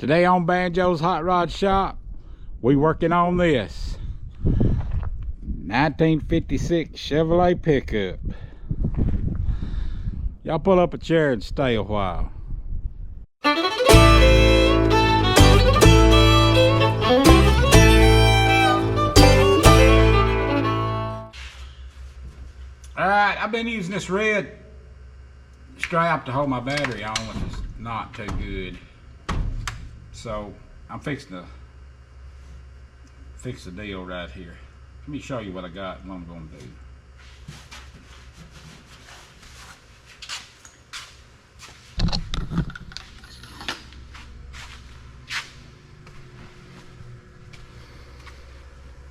Today on Banjo's Hot Rod Shop, we working on this 1956 Chevrolet pickup. Y'all pull up a chair and stay a while. Alright, I've been using this red strap to hold my battery on, which is not too good. So I'm fixing to fix the deal right here. Let me show you what I got and what I'm going to do.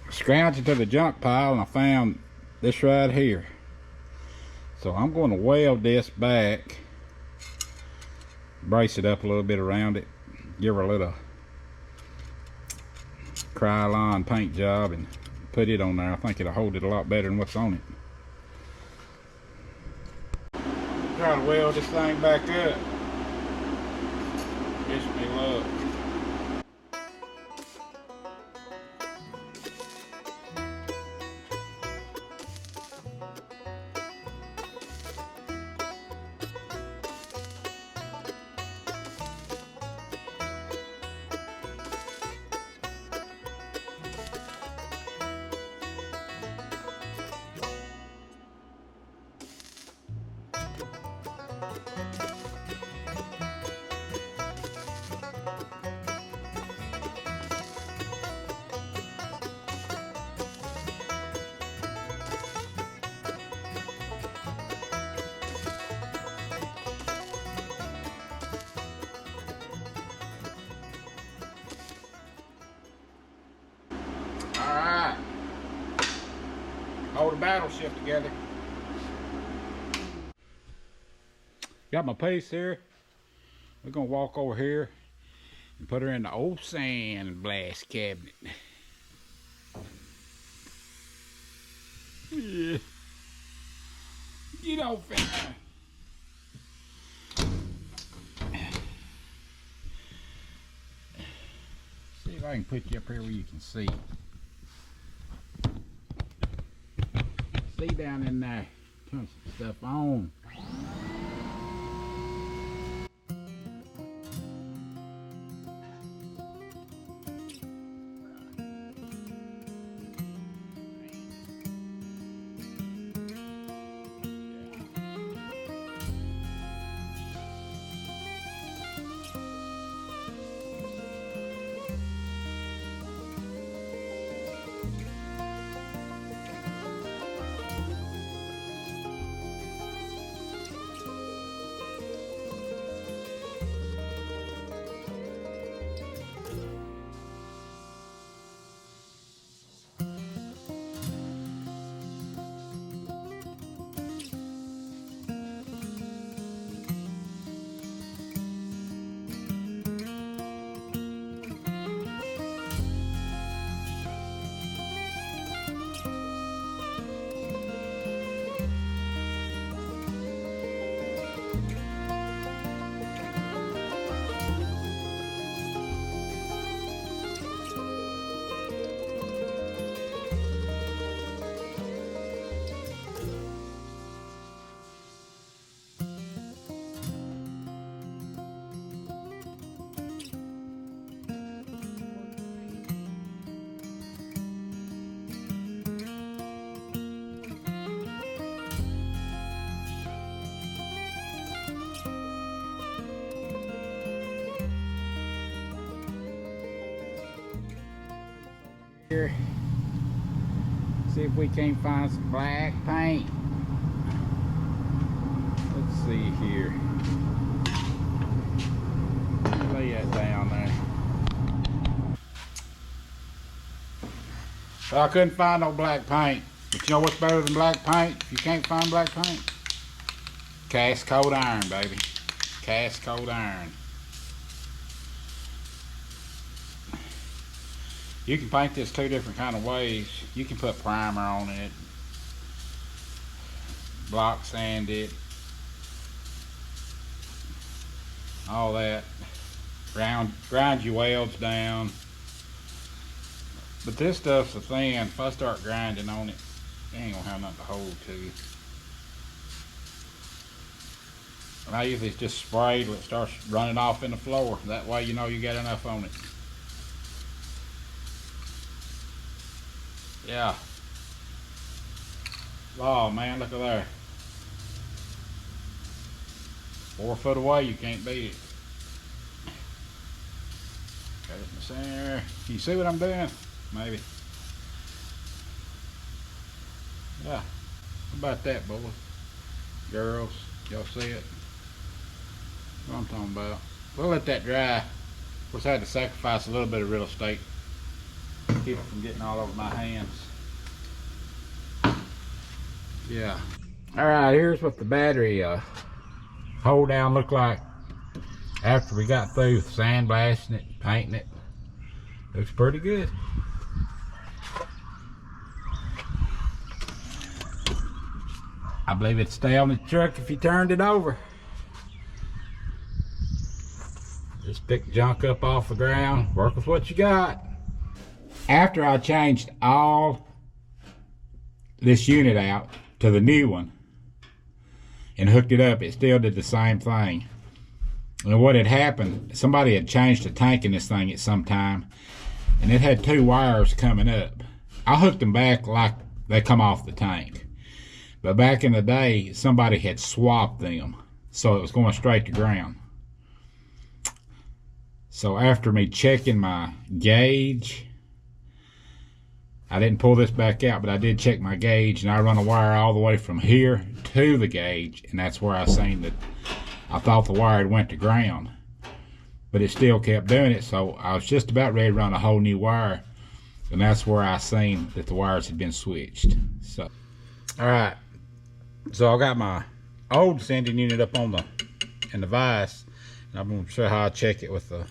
Scrounged into the junk pile and I found this right here. So I'm going to weld this back, brace it up a little bit around it, give her a little Krylon paint job and put it on there. I think it'll hold it a lot better than what's on it. Try to weld this thing back up. Wish me luck. Alright, hold the battleship together. Got my piece here. We're gonna walk over here and put her in the old sand blast cabinet. Yeah. Get off it. See if I can put you up here where you can see. See down in there. Turn some stuff on. Here, see if we can't find some black paint. Let's see here. Lay that down there. Well, I couldn't find no black paint. But you know what's better than black paint? If you can't find black paint, cast cold iron, baby. Cast cold iron. You can paint this two different kind of ways. You can put primer on it, block sand it, all that. grind your welds down. But this stuff's so thin, if I start grinding on it, it ain't gonna have nothing to hold to. And I usually just spray till it starts running off in the floor. That way you know you got enough on it. Yeah. Oh man, look at there. 4 foot away, you can't beat it. Got it in the center. Can you see what I'm doing? Maybe. Yeah. How about that, boys? Girls, y'all see it? What I'm talking about. We'll let that dry. Of course, I had to sacrifice a little bit of real estate. Keep it from getting all over my hands. Yeah. Alright, here's what the battery hold down looked like after we got through sandblasting it, painting it. Looks pretty good. I believe it'd stay on the truck if you turned it over. Just pick junk up off the ground, work with what you got. After I changed all this unit out to the new one and hooked it up, it still did the same thing. And what had happened, somebody had changed the tank in this thing at some time, and it had 2 wires coming up. I hooked them back like they come off the tank. But back in the day, somebody had swapped them, so it was going straight to ground. So after me checking my gauge, I didn't pull this back out, but I did check my gauge, and I run a wire all the way from here to the gauge, and that's where I seen that I thought the wire had went to ground, but it still kept doing it. So I was just about ready to run a whole new wire, and that's where I seen that the wires had been switched. So, all right. So I got my old sending unit up on in the vise, and I'm going to show how I check it with the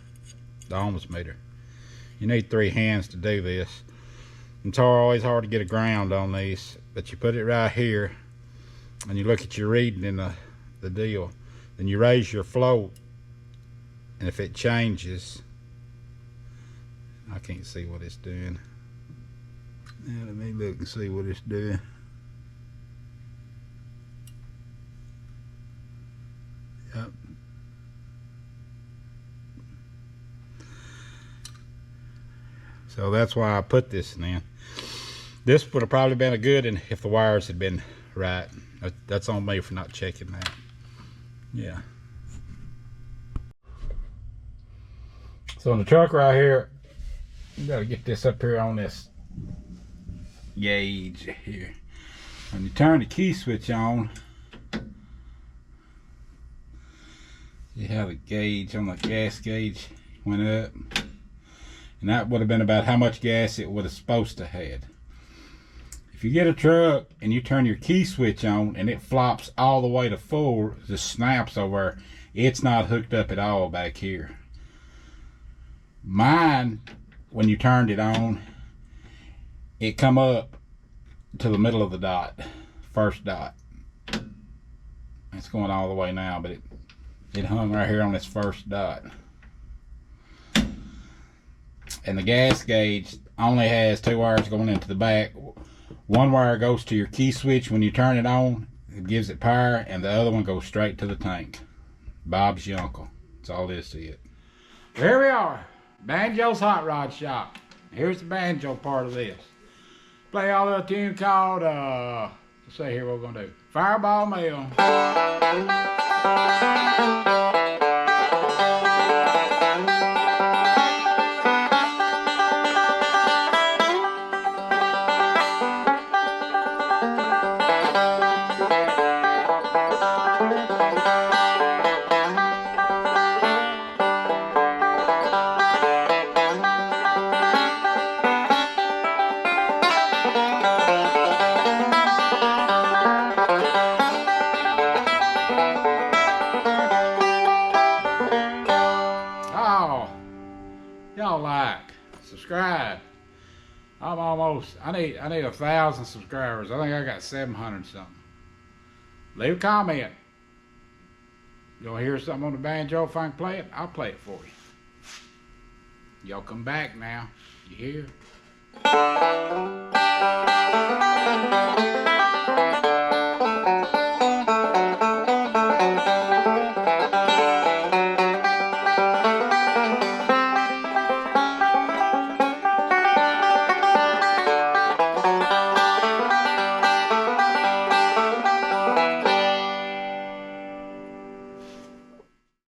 ohms meter. You need 3 hands to do this. It's always hard to get a ground on these, but you put it right here, and you look at your reading in the deal. Then you raise your float, and if it changes, I can't see what it's doing. Now let me look and see what it's doing. Yep. So that's why I put this in. This would have probably been a good one if the wires had been right. That's on me for not checking that. Yeah. So on the truck right here, you gotta get this up here on this gauge here. When you turn the key switch on, you have a gauge on the gas gauge went up, and that would have been about how much gas it would have supposed to had. If you get a truck and you turn your key switch on and it flops all the way to full, just snaps over, it's not hooked up at all back here. Mine, when you turned it on, it come up to the middle of the dot, first dot. It's going all the way now, but it hung right here on this first dot. And the gas gauge only has 2 wires going into the back. 1 wire goes to your key switch when you turn it on, it gives it power, and the other one goes straight to the tank. Bob's your uncle. That's all there is to it. Here we are, Banjo's Hot Rod Shop. Here's the banjo part of this. Play a little tune called, let's see here what we're gonna do. Fireball Mill. Y'all like, subscribe. I'm almost, I need 1,000 subscribers. I think I got 700 something. Leave a comment. You want to hear something on the banjo? If I can play it, I'll play it for you. Y'all come back now. You hear?